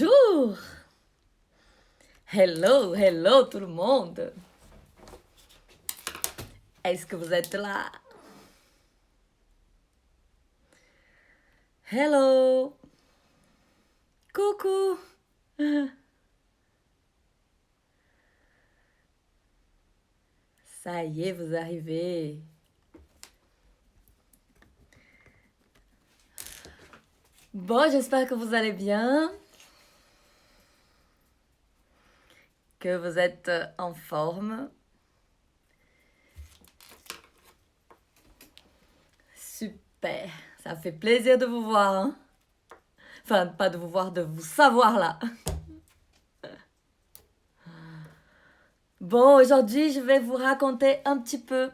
Bonjour! Hello, hello tout le monde! Est-ce que vous êtes là? Hello! Coucou! Ça y est, vous arrivez. Bon, j'espère que vous allez bien, que vous êtes en forme. Super, ça fait plaisir de vous voir, hein? Enfin, pas de vous voir, de vous savoir là. Bon, aujourd'hui, je vais vous raconter un petit peu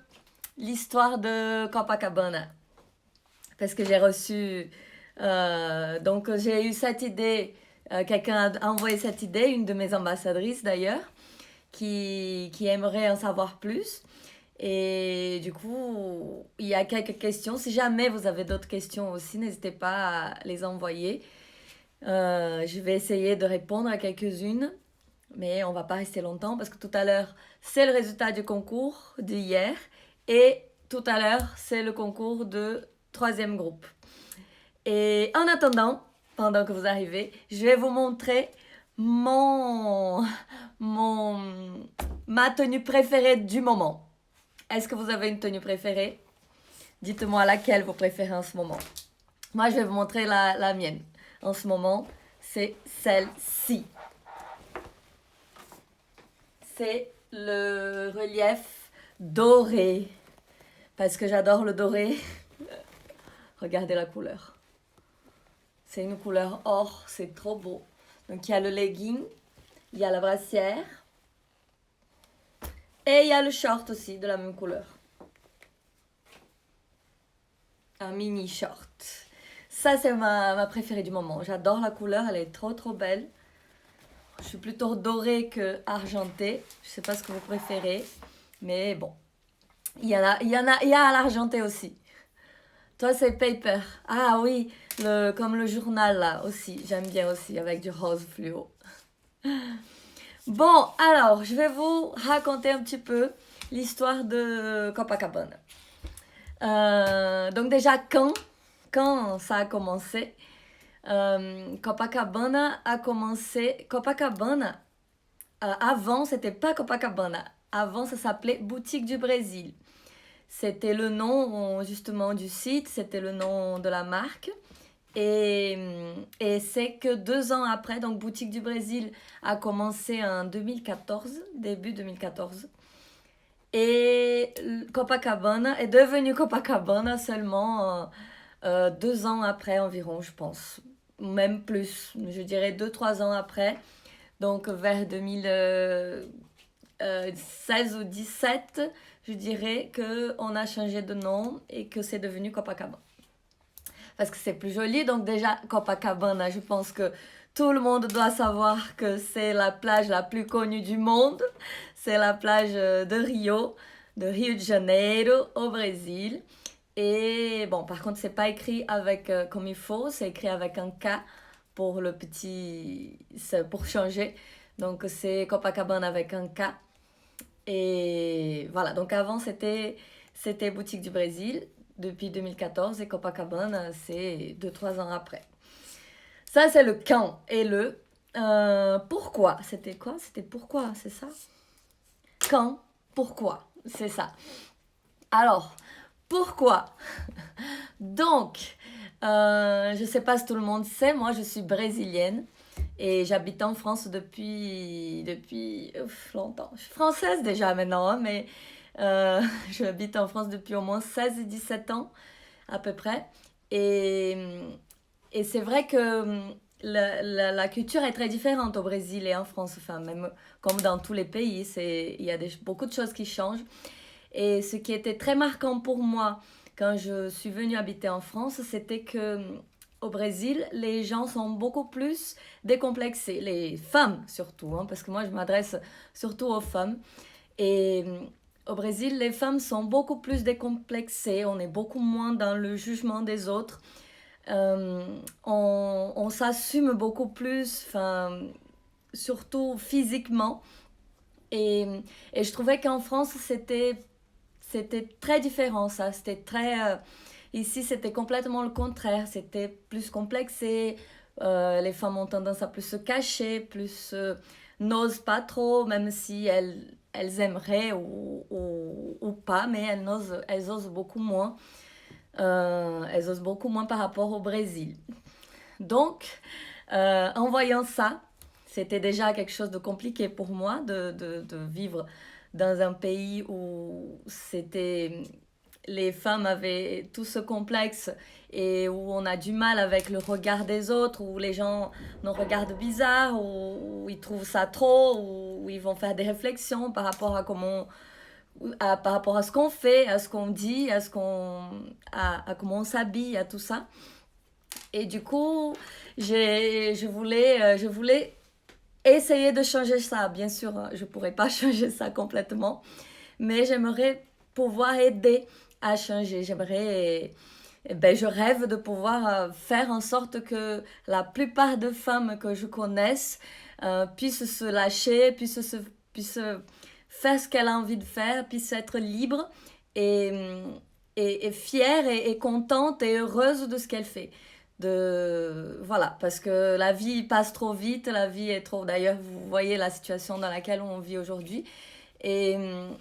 l'histoire de Copacabana. Parce que j'ai reçu... donc, j'ai eu cette idée, quelqu'un a envoyé cette idée, une de mes ambassadrices d'ailleurs, qui aimerait en savoir plus. Et du coup, il y a quelques questions. Si jamais vous avez d'autres questions aussi, n'hésitez pas à les envoyer. Je vais essayer de répondre à quelques-unes, mais on va pas rester longtemps parce que tout à l'heure, c'est le résultat du concours d'hier et tout à l'heure, c'est le concours de troisième groupe. Et en attendant, pendant que vous arrivez, je vais vous montrer mon, ma tenue préférée du moment. Est-ce que vous avez une tenue préférée? Dites-moi laquelle vous préférez en ce moment. Moi, je vais vous montrer la mienne. En ce moment, c'est celle-ci. C'est le relief doré. Parce que j'adore le doré. Regardez la couleur. C'est une couleur or, c'est trop beau. Donc il y a le legging, il y a la brassière. Et il y a le short aussi de la même couleur. Un mini short. Ça, c'est ma préférée du moment. J'adore la couleur, elle est trop trop belle. Je suis plutôt dorée que argentée. Je sais pas ce que vous préférez. Mais bon. Il y a à l'argenté aussi. Toi, c'est paper. Ah oui, comme le journal là aussi. J'aime bien aussi avec du rose fluo. Bon, alors, je vais vous raconter un petit peu l'histoire de Copacabana. Donc déjà, quand ça a commencé, Copacabana a commencé... Copacabana, avant, c'était pas Copacabana. Avant, ça s'appelait Boutique du Brésil. C'était le nom justement du site, c'était le nom de la marque. Et c'est que 2 ans après, donc Boutique du Brésil a commencé en 2014, début 2014. Et Copacabana est devenu Copacabana seulement 2 ans après environ, je pense. Même plus, je dirais 2-3 ans après. Donc vers 2016 ou 17, je dirais qu'on a changé de nom et que c'est devenu Copacabana. Parce que c'est plus joli, donc déjà Copacabana, je pense que tout le monde doit savoir que c'est la plage la plus connue du monde. C'est la plage de Rio de Janeiro, au Brésil. Et bon, par contre, c'est pas écrit avec comme il faut, c'est écrit avec un K pour le petit, pour changer. Donc c'est Copacabana avec un K. Et voilà, donc avant c'était Boutique du Brésil depuis 2014 et Copacabana c'est 2-3 ans après. Ça c'est le quand et le pourquoi. C'était quoi? C'était pourquoi, c'est ça? Quand, pourquoi, c'est ça. Alors, pourquoi? Donc, je sais pas si tout le monde sait, moi je suis brésilienne. Et j'habite en France depuis longtemps. Je suis française déjà maintenant, hein, mais j'habite en France depuis au moins 16 et 17 ans à peu près. Et, et c'est vrai que la culture est très différente au Brésil et en France, enfin même comme dans tous les pays, il y a beaucoup de choses qui changent. Et ce qui était très marquant pour moi quand je suis venue habiter en France, c'était que au Brésil, les gens sont beaucoup plus décomplexés, les femmes surtout, hein, parce que moi je m'adresse surtout aux femmes. Et au Brésil, les femmes sont beaucoup plus décomplexées, on est beaucoup moins dans le jugement des autres. on s'assume beaucoup plus, enfin, surtout physiquement. Et, et je trouvais qu'en France, c'était très différent, ça. C'était très... ici, c'était complètement le contraire. C'était plus complexé. Les femmes ont tendance à plus se cacher, plus n'osent pas trop, même si elles aimeraient ou pas, mais elles osent beaucoup moins. Elles osent beaucoup moins par rapport au Brésil. Donc, en voyant ça, c'était déjà quelque chose de compliqué pour moi de vivre dans un pays où les femmes avaient tout ce complexe et où on a du mal avec le regard des autres, où les gens nous regardent bizarre, où ils trouvent ça trop, où ils vont faire des réflexions par rapport par rapport à ce qu'on fait, à ce qu'on dit, à comment on s'habille, à tout ça. Et du coup, je voulais essayer de changer ça. Bien sûr, je ne pourrais pas changer ça complètement, mais j'aimerais pouvoir aider à changer. Je rêve de pouvoir faire en sorte que la plupart des femmes que je connaisse puissent se lâcher, puissent faire ce qu'elle a envie de faire, puissent être libres et, et fière et contente et heureuse de ce qu'elle fait. Voilà, parce que la vie passe trop vite, la vie est trop... D'ailleurs, vous voyez la situation dans laquelle on vit aujourd'hui. Et,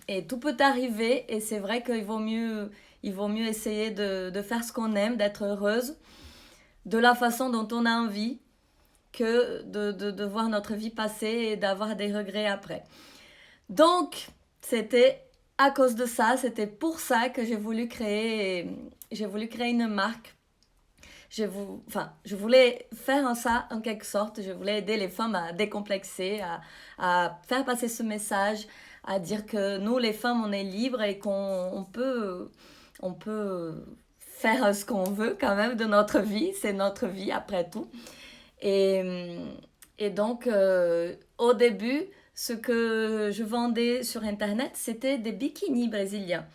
et tout peut arriver et c'est vrai il vaut mieux essayer de faire ce qu'on aime, d'être heureuse de la façon dont on a envie que de voir notre vie passer et d'avoir des regrets après. Donc, c'était à cause de ça, c'était pour ça que j'ai voulu créer une marque. Je voulais faire ça en quelque sorte. Je voulais aider les femmes à décomplexer, à faire passer ce message, à dire que nous, les femmes, on est libres et on peut faire ce qu'on veut quand même de notre vie. C'est notre vie après tout. Et, et donc, au début, ce que je vendais sur Internet, c'était des bikinis brésiliens.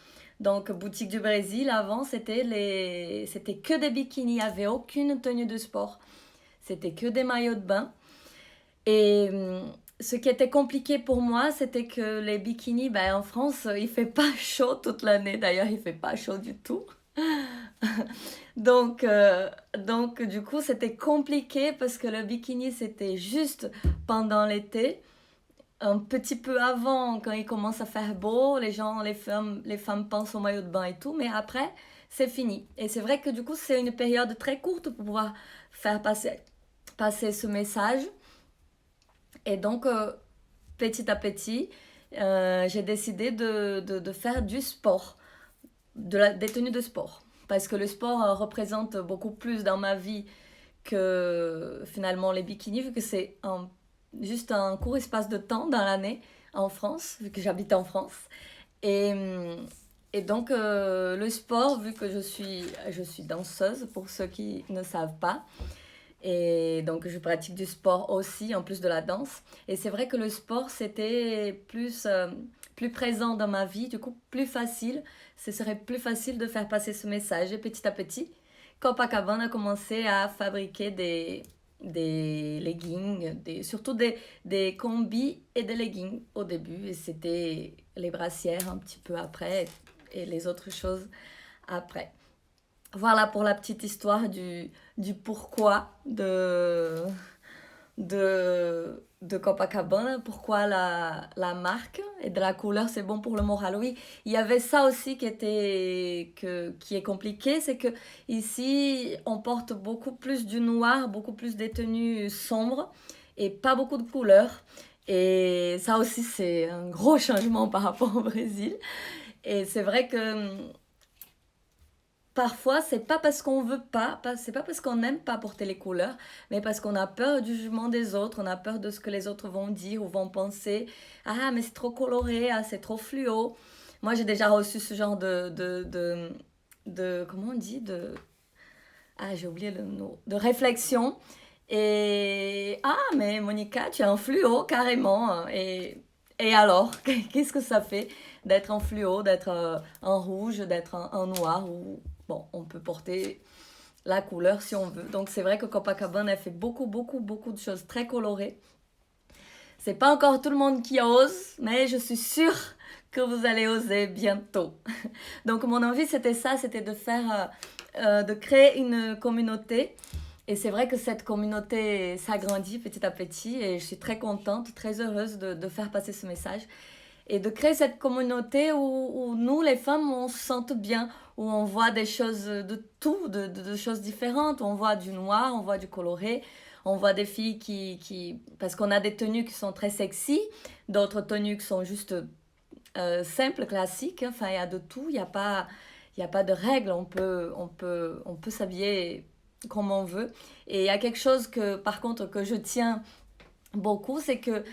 Donc, boutique du Brésil, avant, c'était que des bikinis. Il n'y avait aucune tenue de sport. C'était que des maillots de bain. Et ce qui était compliqué pour moi, c'était que les bikinis, ben, en France, il fait pas chaud toute l'année. D'ailleurs, il fait pas chaud du tout. Donc, du coup, c'était compliqué parce que le bikini, c'était juste pendant l'été. Un petit peu avant, quand il commence à faire beau, les femmes pensent au maillot de bain et tout, mais après, c'est fini. Et c'est vrai que du coup, c'est une période très courte pour pouvoir faire passer ce message. Et donc, petit à petit, j'ai décidé de faire du sport, des tenues de sport. Parce que le sport représente beaucoup plus dans ma vie que finalement les bikinis, vu que juste un court espace de temps dans l'année en France, vu que j'habite en France. Et, et donc, le sport, vu que je suis danseuse, pour ceux qui ne savent pas, et donc je pratique du sport aussi, en plus de la danse. Et c'est vrai que le sport, c'était plus présent dans ma vie, du coup plus facile. Ce serait plus facile de faire passer ce message. Et petit à petit, Copacabana a commencé à fabriquer des leggings, surtout des combis et des leggings au début. Et c'était les brassières un petit peu après et les autres choses après. Voilà pour la petite histoire du pourquoi de Copacabana, pourquoi la marque et de la couleur, c'est bon pour le moral. Oui, il y avait ça aussi qui est compliqué, c'est que ici, on porte beaucoup plus du noir, beaucoup plus des tenues sombres et pas beaucoup de couleurs. Et ça aussi, c'est un gros changement par rapport au Brésil. Et c'est vrai que parfois, c'est pas parce qu'on veut c'est pas parce qu'on n'aime pas porter les couleurs, mais parce qu'on a peur du jugement des autres, on a peur de ce que les autres vont dire ou vont penser. Ah, mais c'est trop coloré, ah, c'est trop fluo. Moi, j'ai déjà reçu ce genre comment on dit, j'ai oublié le mot, de réflexion. Et, ah, mais Monica, tu es en fluo carrément. Et alors, qu'est-ce que ça fait d'être en fluo, d'être en rouge, d'être en noir ou bon, on peut porter la couleur si on veut. Donc c'est vrai que Copacabana, elle fait beaucoup, beaucoup, beaucoup de choses très colorées. C'est pas encore tout le monde qui ose, mais je suis sûre que vous allez oser bientôt. Donc mon envie c'était ça, c'était de faire, de créer une communauté. Et c'est vrai que cette communauté s'agrandit petit à petit et je suis très contente, très heureuse de faire passer ce message et de créer cette communauté où nous, les femmes, on se sente bien, où on voit des choses de tout, de choses différentes. On voit du noir, on voit du coloré, on voit des filles parce qu'on a des tenues qui sont très sexy, d'autres tenues qui sont juste simples, classiques. Enfin, il y a de tout, il y a pas de règles. On peut s'habiller comme on veut. Et il y a quelque chose que, par contre, que je tiens beaucoup, c'est que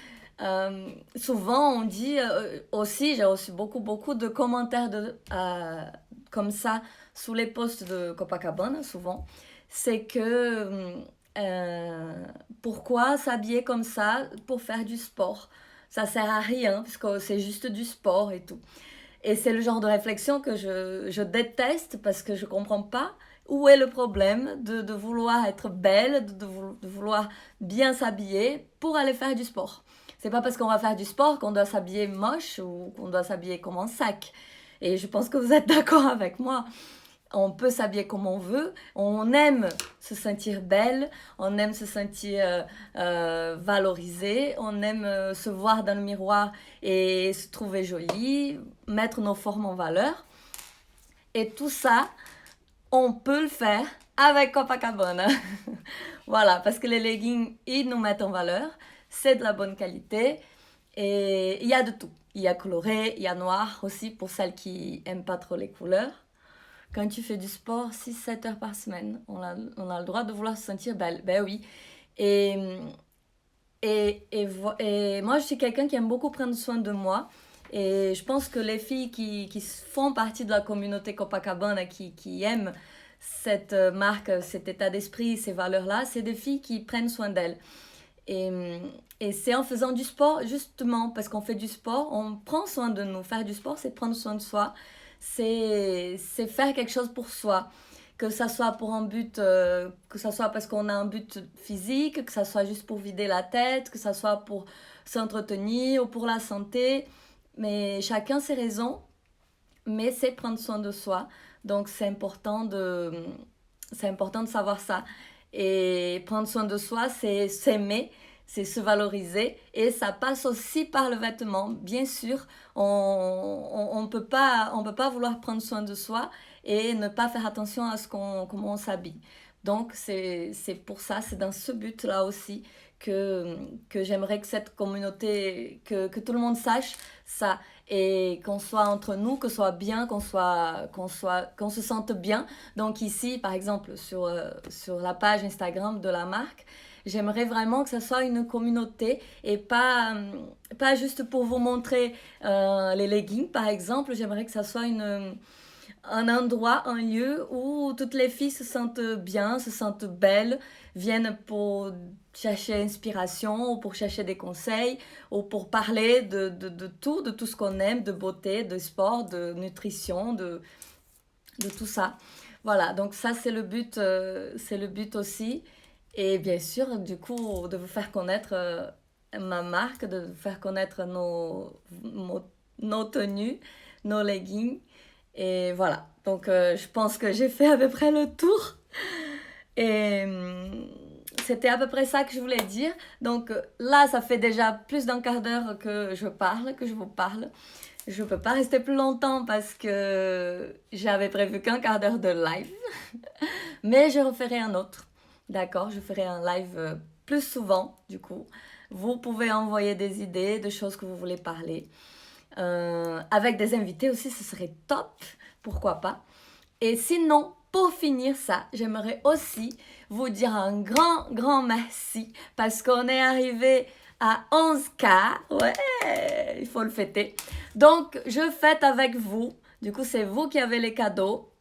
souvent on dit aussi, j'ai reçu beaucoup, beaucoup de commentaires comme ça sous les posts de Copacabana, souvent, c'est que pourquoi s'habiller comme ça pour faire du sport? Ça sert à rien, parce que c'est juste du sport et tout. Et c'est le genre de réflexion que je déteste parce que je ne comprends pas où est le problème de vouloir être belle, de vouloir bien s'habiller pour aller faire du sport. C'est pas parce qu'on va faire du sport qu'on doit s'habiller moche ou qu'on doit s'habiller comme un sac. Et je pense que vous êtes d'accord avec moi. On peut s'habiller comme on veut. On aime se sentir belle. On aime se sentir valorisée. On aime se voir dans le miroir et se trouver jolie, mettre nos formes en valeur. Et tout ça, on peut le faire avec Copacabana. Voilà, parce que les leggings, ils nous mettent en valeur. C'est de la bonne qualité. Et il y a de tout. Il y a coloré, il y a noir aussi pour celles qui n'aiment pas trop les couleurs. Quand tu fais du sport 6-7 heures par semaine, on a le droit de vouloir se sentir belle. Ben oui. Et, et moi, je suis quelqu'un qui aime beaucoup prendre soin de moi. Et je pense que les filles qui font partie de la communauté Copacabana, qui aiment cette marque, cet état d'esprit, ces valeurs-là, c'est des filles qui prennent soin d'elles. Et, et c'est en faisant du sport, justement, parce qu'on fait du sport, on prend soin de nous. Faire du sport, c'est prendre soin de soi. C'est faire quelque chose pour soi. Que ça soit pour un but, que ça soit parce qu'on a un but physique, que ça soit juste pour vider la tête, que ça soit pour s'entretenir ou pour la santé. Mais chacun ses raisons, mais c'est prendre soin de soi. Donc c'est important de savoir ça. Et prendre soin de soi, c'est s'aimer, c'est se valoriser. Et ça passe aussi par le vêtement. Bien sûr, on peut pas vouloir prendre soin de soi et ne pas faire attention à comment on s'habille. Donc c'est pour ça, c'est dans ce but-là aussi que j'aimerais que cette communauté, que tout le monde sache ça et qu'on soit entre nous, que ce soit bien, qu'on se sente bien. Donc ici, par exemple, sur la page Instagram de la marque, j'aimerais vraiment que ce soit une communauté et pas juste pour vous montrer les leggings, par exemple. J'aimerais que ça soit un endroit, un lieu où toutes les filles se sentent bien, se sentent belles, viennent pour chercher inspiration ou pour chercher des conseils ou pour parler de tout ce qu'on aime, de beauté, de sport, de nutrition, de tout ça. Voilà, donc ça c'est le but aussi. Et bien sûr, du coup, de vous faire connaître ma marque, de vous faire connaître nos tenues, nos leggings. Et voilà, donc je pense que j'ai fait à peu près le tour. Et c'était à peu près ça que je voulais dire. Donc là, ça fait déjà plus d'un quart d'heure que je vous parle. Je ne peux pas rester plus longtemps parce que j'avais prévu qu'un quart d'heure de live. Mais je referai un autre. D'accord, je ferai un live plus souvent, du coup. Vous pouvez envoyer des idées, de choses que vous voulez parler. Avec des invités aussi, ce serait top. Pourquoi pas. Et sinon, pour finir ça, j'aimerais aussi vous dire un grand, grand merci parce qu'on est arrivé à 11K. Ouais, il faut le fêter. Donc, je fête avec vous. Du coup, c'est vous qui avez les cadeaux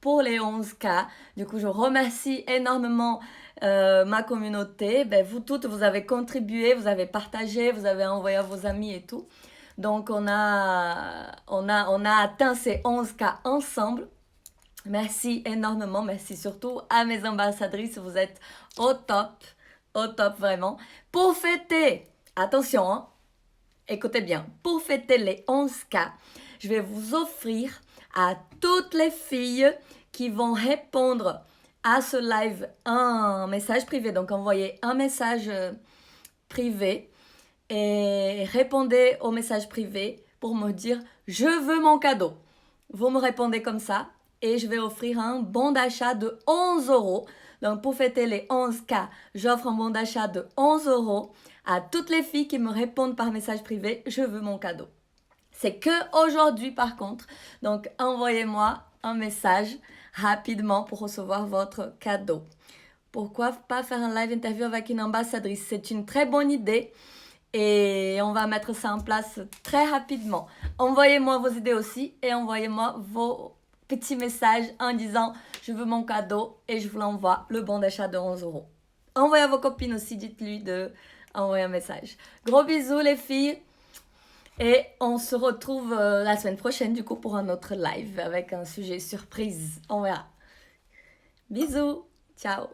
pour les 11K. Du coup, je remercie énormément ma communauté. Ben, vous toutes, vous avez contribué, vous avez partagé, vous avez envoyé à vos amis et tout. Donc, on a atteint ces 11K ensemble. Merci énormément. Merci surtout à mes ambassadrices. Vous êtes au top vraiment. Pour fêter, attention, hein, écoutez bien, pour fêter les 11K, je vais vous offrir à toutes les filles qui vont répondre à ce live un message privé. Donc envoyez un message privé et répondez au message privé pour me dire je veux mon cadeau. Vous me répondez comme ça et je vais offrir un bon d'achat de 11 euros. Donc pour fêter les 11K, j'offre un bon d'achat de 11 euros à toutes les filles qui me répondent par message privé je veux mon cadeau. C'est que aujourd'hui par contre. Donc envoyez-moi un message rapidement pour recevoir votre cadeau. Pourquoi pas faire un live interview avec une ambassadrice? C'est une très bonne idée et on va mettre ça en place très rapidement. Envoyez-moi vos idées aussi et envoyez-moi vos petits messages en disant je veux mon cadeau et je vous l'envoie, le bon d'achat de 11 euros. Envoyez à vos copines aussi, dites-lui de envoyer un message. Gros bisous les filles et on se retrouve la semaine prochaine du coup pour un autre live avec un sujet surprise. On verra. Bisous, ciao.